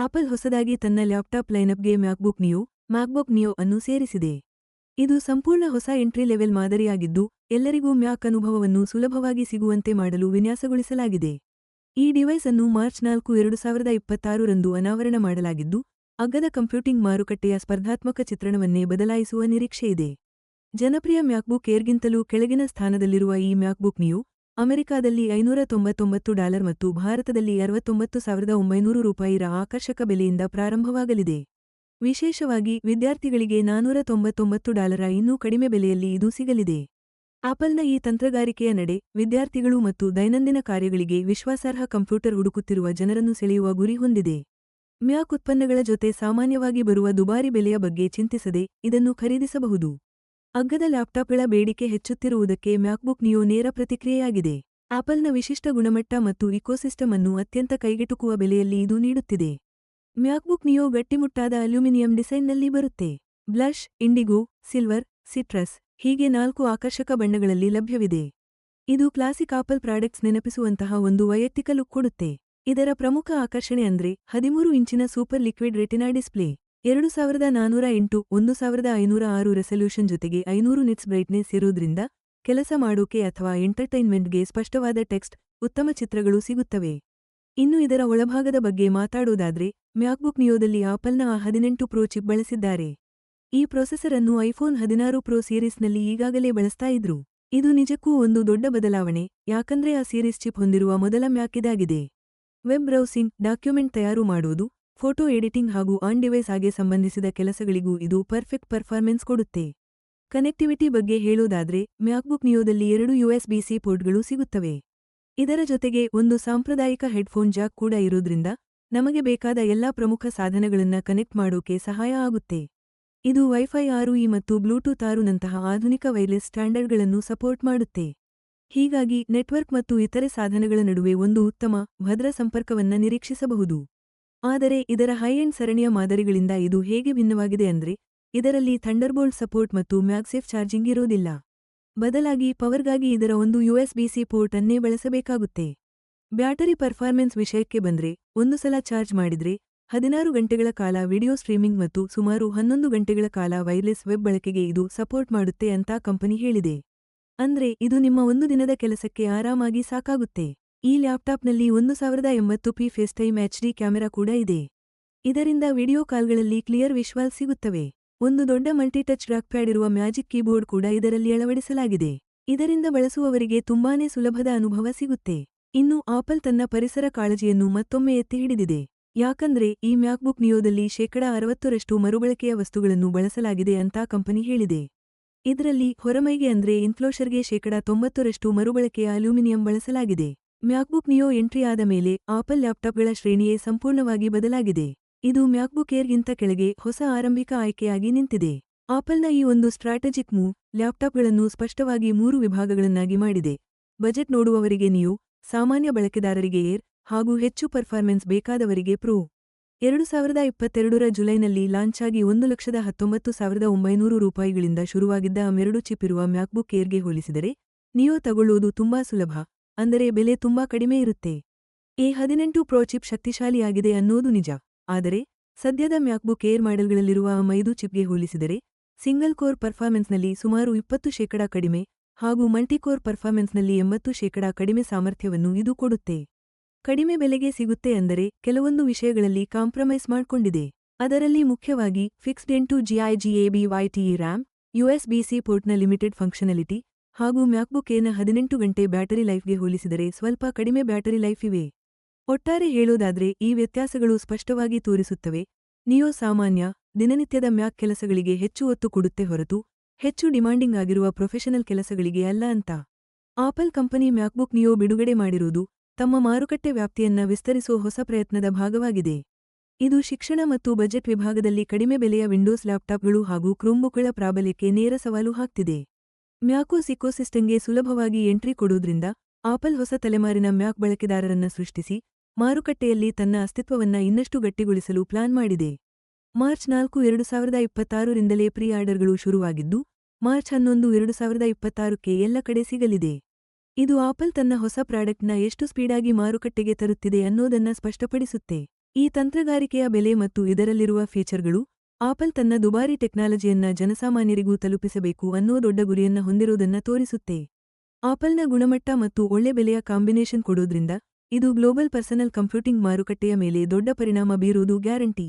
Apple ಹೊಸದಾಗಿ ತನ್ನ laptop ಲೈನಪ್ಗೆ MacBook neo ಅನ್ನು ಸೇರಿಸಿದೆ. ಇದು ಸಂಪೂರ್ಣ ಹೊಸ ಎಂಟ್ರಿ ಲೆವೆಲ್ ಮಾದರಿಯಾಗಿದ್ದು, ಎಲ್ಲರಿಗೂ ಮ್ಯಾಕ್ ಅನುಭವವನ್ನು ಸುಲಭವಾಗಿ ಸಿಗುವಂತೆ ಮಾಡಲು ವಿನ್ಯಾಸಗೊಳಿಸಲಾಗಿದೆ. ಈ ಡಿವೈಸ್ ಅನ್ನು ಮಾರ್ಚ್ 4, 2026 ರಂದು ಅನಾವರಣ ಮಾಡಲಾಗಿದ್ದು, ಅಗ್ಗದ ಕಂಪ್ಯೂಟಿಂಗ್ ಮಾರುಕಟ್ಟೆಯ ಸ್ಪರ್ಧಾತ್ಮಕ ಚಿತ್ರಣವನ್ನೇ ಬದಲಾಯಿಸುವ ನಿರೀಕ್ಷೆಯಿದೆ. ಜನಪ್ರಿಯ ಮ್ಯಾಕ್ಬುಕ್ ಏರ್ಗಿಂತಲೂ ಕೆಳಗಿನ ಸ್ಥಾನದಲ್ಲಿರುವ ಈ ಮ್ಯಾಕ್ಬುಕ್ ನಿಯೋ, ಅಮೆರಿಕಾದಲ್ಲಿ $599 ಮತ್ತು ಭಾರತದಲ್ಲಿ $69,900 ರ ಆಕರ್ಷಕ ಬೆಲೆಯಿಂದ ಪ್ರಾರಂಭವಾಗಲಿದೆ. ವಿಶೇಷವಾಗಿ ವಿದ್ಯಾರ್ಥಿಗಳಿಗೆ $499 ಇನ್ನೂ ಕಡಿಮೆ ಬೆಲೆಯಲ್ಲಿ ಇದು ಸಿಗಲಿದೆ. ಆಪಲ್ನ ಈ ತಂತ್ರಗಾರಿಕೆಯ ನಡೆ, ವಿದ್ಯಾರ್ಥಿಗಳು ಮತ್ತು ದೈನಂದಿನ ಕಾರ್ಯಗಳಿಗೆ ವಿಶ್ವಾಸಾರ್ಹ ಕಂಪ್ಯೂಟರ್ ಹುಡುಕುತ್ತಿರುವ ಜನರನ್ನು ಸೆಳೆಯುವ ಗುರಿ ಹೊಂದಿದೆ. ಮ್ಯಾಕ್ ಉತ್ಪನ್ನಗಳ ಜೊತೆ ಸಾಮಾನ್ಯವಾಗಿ ಬರುವ ದುಬಾರಿ ಬೆಲೆಯ ಬಗ್ಗೆ ಚಿಂತಿಸದೆ ಇದನ್ನು ಖರೀದಿಸಬಹುದು. ಅಗ್ಗದ ಲ್ಯಾಪ್ಟಾಪ್ಗಳ ಬೇಡಿಕೆ ಹೆಚ್ಚುತ್ತಿರುವುದಕ್ಕೆ ಮ್ಯಾಕ್ಬುಕ್ ನಿಯೋ ನೇರ ಪ್ರತಿಕ್ರಿಯೆಯಾಗಿದೆ. ಆಪಲ್ನ ವಿಶಿಷ್ಟ ಗುಣಮಟ್ಟ ಮತ್ತು ಇಕೋಸಿಸ್ಟಮ್ ಅನ್ನು ಅತ್ಯಂತ ಕೈಗೆಟುಕುವ ಬೆಲೆಯಲ್ಲಿ ಇದು ನೀಡುತ್ತಿದೆ. ಮ್ಯಾಕ್ಬುಕ್ ನಿಯೋ ಗಟ್ಟಿಮುಟ್ಟಾದ ಅಲ್ಯೂಮಿನಿಯಂ ಡಿಸೈನ್ನಲ್ಲಿ ಬರುತ್ತೆ. ಬ್ಲಷ್, ಇಂಡಿಗೋ, ಸಿಲ್ವರ್, ಸಿಟ್ರಸ್ ಹೀಗೆ 4 ಆಕರ್ಷಕ ಬಣ್ಣಗಳಲ್ಲಿ ಲಭ್ಯವಿದೆ. ಇದು ಕ್ಲಾಸಿಕ್ ಆಪಲ್ ಪ್ರಾಡಕ್ಟ್ಸ್ ನೆನಪಿಸುವಂತಹ ಒಂದು ವೈಯಕ್ತಿಕ ಲುಕ್ ಕೊಡುತ್ತೆ. ಇದರ ಪ್ರಮುಖ ಆಕರ್ಷಣೆ ಅಂದ್ರೆ 13 ಇಂಚಿನ super liquid retina display, 2400x1506 resolution ಜೊತೆಗೆ 500 ನಿಟ್ಸ್ ಬ್ರೈಟ್ನೆಸ್ ಇರೋದ್ರಿಂದ ಕೆಲಸ ಮಾಡೋಕೆ ಅಥವಾ ಎಂಟರ್ಟೈನ್ಮೆಂಟ್ಗೆ ಸ್ಪಷ್ಟವಾದ ಟೆಕ್ಸ್ಟ್, ಉತ್ತಮ ಚಿತ್ರಗಳು ಸಿಗುತ್ತವೆ. ಇನ್ನು ಇದರ ಒಳಭಾಗದ ಬಗ್ಗೆ ಮಾತಾಡೋದಾದ್ರೆ, ಮ್ಯಾಕ್ಬುಕ್ ನಿಯೋದಲ್ಲಿ ಆಪಲ್ನ A18 ಪ್ರೋ ಚಿಪ್ ಬಳಸಿದ್ದಾರೆ. ಈ ಪ್ರೊಸೆಸರ್ ಅನ್ನು ಐಫೋನ್ 16 ಪ್ರೋ ಸೀರೀಸ್ನಲ್ಲಿ ಈಗಾಗಲೇ ಬಳಸ್ತಾ ಇದ್ರು. ಇದು ನಿಜಕ್ಕೂ ಒಂದು ದೊಡ್ಡ ಬದಲಾವಣೆ, ಯಾಕಂದ್ರೆ ಆ ಸೀರೀಸ್ ಚಿಪ್ ಹೊಂದಿರುವ ಮೊದಲ ಮ್ಯಾಕ್ ಇದಾಗಿದೆ. ವೆಬ್ ಬ್ರೌಸಿಂಗ್, ಡಾಕ್ಯುಮೆಂಟ್ ತಯಾರು ಮಾಡೋದು, ಫೋಟೋ ಎಡಿಟಿಂಗ್ ಹಾಗೂ ಆನ್ ಡಿವೈಸ್ ಆಗಿ ಸಂಬಂಧಿಸಿದ ಕೆಲಸಗಳಿಗೂ ಇದು ಪರ್ಫೆಕ್ಟ್ ಪರ್ಫಾರ್ಮೆನ್ಸ್ ಕೊಡುತ್ತೆ. ಕನೆಕ್ಟಿವಿಟಿ ಬಗ್ಗೆ ಹೇಳೋದಾದ್ರೆ, ಮ್ಯಾಕ್ಬುಕ್ ನಿಯೋದಲ್ಲಿ 2 USB-C ಪೋರ್ಟ್ಗಳು ಸಿಗುತ್ತವೆ. ಇದರ ಜೊತೆಗೆ ಒಂದು ಸಾಂಪ್ರದಾಯಿಕ ಹೆಡ್ಫೋನ್ ಜಾಕ್ ಕೂಡ ಇರೋದ್ರಿಂದ ನಮಗೆ ಬೇಕಾದ ಎಲ್ಲಾ ಪ್ರಮುಖ ಸಾಧನಗಳನ್ನ ಕನೆಕ್ಟ್ ಮಾಡೋಕೆ ಸಹಾಯ ಆಗುತ್ತೆ. ಇದು ವೈಫೈ 6E ಮತ್ತು ಬ್ಲೂಟೂತ್ 6 ನಂತಹ ಆಧುನಿಕ ವೈರ್ಲೆಸ್ ಸ್ಟ್ಯಾಂಡರ್ಡ್ಗಳನ್ನು ಸಪೋರ್ಟ್ ಮಾಡುತ್ತೆ. ಹೀಗಾಗಿ ನೆಟ್ವರ್ಕ್ ಮತ್ತು ಇತರೆ ಸಾಧನಗಳ ನಡುವೆ ಒಂದು ಉತ್ತಮ, ಭದ್ರ ಸಂಪರ್ಕವನ್ನ ನಿರೀಕ್ಷಿಸಬಹುದು. ಆದರೆ ಇದರ ಹೈ-ಎಂಡ್ ಸರಣಿಯ ಮಾದರಿಗಳಿಂದ ಇದು ಹೇಗೆ ಭಿನ್ನವಾಗಿದೆ ಅಂದ್ರೆ, ಇದರಲ್ಲಿ ಥಂಡರ್ಬೋಲ್ಟ್ ಸಪೋರ್ಟ್ ಮತ್ತು ಮ್ಯಾಗ್ಸೇಫ್ ಚಾರ್ಜಿಂಗ್ ಇರೋದಿಲ್ಲ. ಬದಲಾಗಿ ಪವರ್ಗಾಗಿ ಇದರ ಒಂದು USB-C ಪೋರ್ಟ್ ಅನ್ನೇ ಬಳಸಬೇಕಾಗುತ್ತೆ. ಬ್ಯಾಟರಿ ಪರ್ಫಾರ್ಮೆನ್ಸ್ ವಿಷಯಕ್ಕೆ ಬಂದ್ರೆ, ಒಂದು ಸಲ ಚಾರ್ಜ್ ಮಾಡಿದ್ರೆ 16 ಗಂಟೆಗಳ ಕಾಲ ವಿಡಿಯೋ ಸ್ಟ್ರೀಮಿಂಗ್ ಮತ್ತು ಸುಮಾರು 11 ಗಂಟೆಗಳ ಕಾಲ ವೈರ್ಲೆಸ್ ವೆಬ್ ಬಳಕೆಗೆ ಇದು ಸಪೋರ್ಟ್ ಮಾಡುತ್ತೆ ಅಂತ ಕಂಪನಿ ಹೇಳಿದೆ. ಅಂದ್ರೆ ಇದು ನಿಮ್ಮ ಒಂದು ದಿನದ ಕೆಲಸಕ್ಕೆ ಆರಾಮಾಗಿ ಸಾಕಾಗುತ್ತೆ. ಈ ಲ್ಯಾಪ್ಟಾಪ್ನಲ್ಲಿ 1080p ಫೇಸ್ಟೈಮ್ HD ಕ್ಯಾಮೆರಾ ಕೂಡ ಇದೆ. ಇದರಿಂದ ವಿಡಿಯೋ ಕಾಲ್ಗಳಲ್ಲಿ ಕ್ಲಿಯರ್ ವಿಶ್ವಾಲ್ ಸಿಗುತ್ತವೆ. ಒಂದು ದೊಡ್ಡ ಮಲ್ಟಿಟಚ್ ಟ್ರ್ಯಾಕ್ಪ್ಯಾಡ್ ಇರುವ ಮ್ಯಾಜಿಕ್ ಕೀಬೋರ್ಡ್ ಕೂಡ ಇದರಲ್ಲಿ ಅಳವಡಿಸಲಾಗಿದೆ. ಇದರಿಂದ ಬಳಸುವವರಿಗೆ ತುಂಬಾನೇ ಸುಲಭದ ಅನುಭವ ಸಿಗುತ್ತೆ. ಇನ್ನು ಆಪಲ್ ತನ್ನ ಪರಿಸರ ಕಾಳಜಿಯನ್ನು ಮತ್ತೊಮ್ಮೆ ಎತ್ತಿ ಹಿಡಿದಿದೆ. ಯಾಕಂದ್ರೆ ಈ ಮ್ಯಾಕ್ಬುಕ್ ನಿಯೋದಲ್ಲಿ 60% ಮರುಬಳಕೆಯ ವಸ್ತುಗಳನ್ನು ಬಳಸಲಾಗಿದೆ ಅಂತ ಕಂಪನಿ ಹೇಳಿದೆ. ಇದರಲ್ಲಿ ಹೊರಮೈಗೆ ಅಂದ್ರೆ ಇನ್ಕ್ಲೋಷರ್ಗೆ 90% ಮರುಬಳಕೆಯ ಅಲ್ಯೂಮಿನಿಯಂ ಬಳಸಲಾಗಿದೆ. ಮ್ಯಾಕ್ಬುಕ್ ನಿಯೋ ಎಂಟ್ರಿ ಆದ ಮೇಲೆ ಆಪಲ್ ಲ್ಯಾಪ್ಟಾಪ್ಗಳ ಶ್ರೇಣಿಯೇ ಸಂಪೂರ್ಣವಾಗಿ ಬದಲಾಗಿದೆ. ಇದು ಮ್ಯಾಕ್ಬುಕ್ ಏರ್ಗಿಂತ ಕೆಳಗೆ ಹೊಸ ಆರಂಭಿಕ ಆಯ್ಕೆಯಾಗಿ ನಿಂತಿದೆ. ಆಪಲ್ನ ಈ ಒಂದು ಸ್ಟ್ರಾಟಜಿಕ್ ಮೂವ್, ಲ್ಯಾಪ್ಟಾಪ್ಗಳನ್ನು ಸ್ಪಷ್ಟವಾಗಿ 3 ವಿಭಾಗಗಳನ್ನಾಗಿ ಮಾಡಿದೆ. ಬಜೆಟ್ ನೋಡುವವರಿಗೆ ನಿಯೋ, ಸಾಮಾನ್ಯ ಬಳಕೆದಾರರಿಗೆ ಏರ್, ಹಾಗೂ ಹೆಚ್ಚು ಪರ್ಫಾರ್ಮೆನ್ಸ್ ಬೇಕಾದವರಿಗೆ ಪ್ರೋ. 2022 ಜುಲೈನಲ್ಲಿ ಲಾಂಚ್ ಆಗಿ $1,19,900 ಶುರುವಾಗಿದ್ದ A12 ಚಿಪ್ ಇರುವ ಮ್ಯಾಕ್ಬುಕ್ ಏರ್ಗೆ ಹೋಲಿಸಿದರೆ, ನಿಯೋ ತಗೊಳ್ಳೋದು ತುಂಬಾ ಸುಲಭ, ಅಂದರೆ ಬೆಲೆ ತುಂಬಾ ಕಡಿಮೆ ಇರುತ್ತೆ. A18 ಪ್ರೋ ಚಿಪ್ ಶಕ್ತಿಶಾಲಿಯಾಗಿದೆ ಅನ್ನೋದು ನಿಜ. ಆದರೆ, ಸದ್ಯದ ಮ್ಯಾಕ್ಬುಕ್ ಏರ್ ಮಾಡೆಲ್ಗಳಲ್ಲಿರುವ A15 ಚಿಪ್ಗೆ ಹೋಲಿಸಿದರೆ, ಸಿಂಗಲ್ ಕೋರ್ ಪರ್ಫಾರ್ಮೆನ್ಸ್ನಲ್ಲಿ ಸುಮಾರು 20% ಕಡಿಮೆ, ಹಾಗೂ ಮಲ್ಟಿಕೋರ್ ಪರ್ಫಾರ್ಮೆನ್ಸ್ನಲ್ಲಿ 80% ಕಡಿಮೆ ಸಾಮರ್ಥ್ಯವನ್ನು ಇದು ಕೊಡುತ್ತೆ. ಕಡಿಮೆ ಬೆಲೆಗೆ ಸಿಗುತ್ತೆ ಅಂದರೆ ಕೆಲವೊಂದು ವಿಷಯಗಳಲ್ಲಿ ಕಾಂಪ್ರಮೈಸ್ ಮಾಡ್ಕೊಂಡಿದೆ. ಅದರಲ್ಲಿ ಮುಖ್ಯವಾಗಿ ಫಿಕ್ಸ್ಡ್ 8 GIGABYTE RAM, USB-C ಪೋರ್ಟ್ನ ಲಿಮಿಟೆಡ್ ಫಂಕ್ಷನಲಿಟಿ, ಹಾಗೂ ಮ್ಯಾಕ್ಬುಕ್ ಏರ್ನ 18 ಗಂಟೆ ಬ್ಯಾಟರಿ ಲೈಫ್ಗೆ ಹೋಲಿಸಿದರೆ ಸ್ವಲ್ಪ ಕಡಿಮೆ ಬ್ಯಾಟರಿ ಲೈಫ್ ಇವೆ. ಒಟ್ಟಾರೆ ಹೇಳೋದಾದ್ರೆ ಈ ವ್ಯತ್ಯಾಸಗಳು ಸ್ಪಷ್ಟವಾಗಿ ತೋರಿಸುತ್ತವೆ, ನಿಯೋ ಸಾಮಾನ್ಯ, ದಿನನಿತ್ಯದ ಮ್ಯಾಕ್ ಕೆಲಸಗಳಿಗೆ ಹೆಚ್ಚು ಒತ್ತು ಕೊಡುತ್ತೆ ಹೊರತು, ಹೆಚ್ಚು ಡಿಮಾಂಡಿಂಗ್ ಆಗಿರುವ ಪ್ರೊಫೆಷನಲ್ ಕೆಲಸಗಳಿಗೆ ಅಲ್ಲ ಅಂತ. ಆಪಲ್ ಕಂಪನಿ ಮ್ಯಾಕ್ಬುಕ್ ನಿಯೋ ಬಿಡುಗಡೆ ಮಾಡಿರುವುದು, ತಮ್ಮ ಮಾರುಕಟ್ಟೆ ವ್ಯಾಪ್ತಿಯನ್ನ ವಿಸ್ತರಿಸೋ ಹೊಸ ಪ್ರಯತ್ನದ ಭಾಗವಾಗಿದೆ. ಇದು ಶಿಕ್ಷಣ ಮತ್ತು ಬಜೆಟ್ ವಿಭಾಗದಲ್ಲಿ ಕಡಿಮೆ ಬೆಲೆಯ ವಿಂಡೋಸ್ ಲ್ಯಾಪ್ಟಾಪ್ಗಳು ಹಾಗೂ ಕ್ರೋಮ್ಬುಕ್ಗಳ ಪ್ರಾಬಲ್ಯಕ್ಕೆ ನೇರ ಸವಾಲು ಹಾಕ್ತಿದೆ. ಮ್ಯಾಕೋಸ್ ಇಕೋಸಿಸ್ಟಂಗೆ ಸುಲಭವಾಗಿ ಎಂಟ್ರಿ ಕೊಡೋದ್ರಿಂದ ಆಪಲ್ ಹೊಸ ತಲೆಮಾರಿನ ಮ್ಯಾಕ್ ಬಳಕೆದಾರರನ್ನ ಸೃಷ್ಟಿಸಿ, ಮಾರುಕಟ್ಟೆಯಲ್ಲಿ ತನ್ನ ಅಸ್ತಿತ್ವವನ್ನ ಇನ್ನಷ್ಟು ಗಟ್ಟಿಗೊಳಿಸಲು ಪ್ಲಾನ್ ಮಾಡಿದೆ. ಮಾರ್ಚ್ 4, 2026 ರಿಂದಲೇ ಪ್ರೀ ಆರ್ಡರ್ಗಳು ಶುರುವಾಗಿದ್ದು, ಮಾರ್ಚ್ 11, 2026ಕ್ಕೆ ಎಲ್ಲ ಕಡೆ ಸಿಗಲಿದೆ. ಇದು ಆಪಲ್ ತನ್ನ ಹೊಸ ಪ್ರಾಡಕ್ಟ್ನ ಎಷ್ಟು ಸ್ಪೀಡಾಗಿ ಮಾರುಕಟ್ಟೆಗೆ ತರುತ್ತಿದೆ ಅನ್ನೋದನ್ನ ಸ್ಪಷ್ಟಪಡಿಸುತ್ತೆ. ಈ ತಂತ್ರಗಾರಿಕೆಯ ಬೆಲೆ ಮತ್ತು ಇದರಲ್ಲಿರುವ ಫೀಚರ್ಗಳು ಆಪಲ್ ತನ್ನ ದುಬಾರಿ ಟೆಕ್ನಾಲಜಿಯನ್ನ ಜನಸಾಮಾನ್ಯರಿಗೂ ತಲುಪಿಸಬೇಕು ಅನ್ನೋ ದೊಡ್ಡ ಗುರಿಯನ್ನ ಹೊಂದಿರೋದನ್ನ ತೋರಿಸುತ್ತೆ. ಆಪಲ್ನ ಗುಣಮಟ್ಟ ಮತ್ತು ಒಳ್ಳೆ ಬೆಲೆಯ ಕಾಂಬಿನೇಷನ್ ಕೊಡೋದ್ರಿಂದ ಇದು ಗ್ಲೋಬಲ್ ಪರ್ಸನಲ್ ಕಂಪ್ಯೂಟಿಂಗ್ ಮಾರುಕಟ್ಟೆಯ ಮೇಲೆ ದೊಡ್ಡ ಪರಿಣಾಮ ಬೀರುವುದು ಗ್ಯಾರಂಟಿ.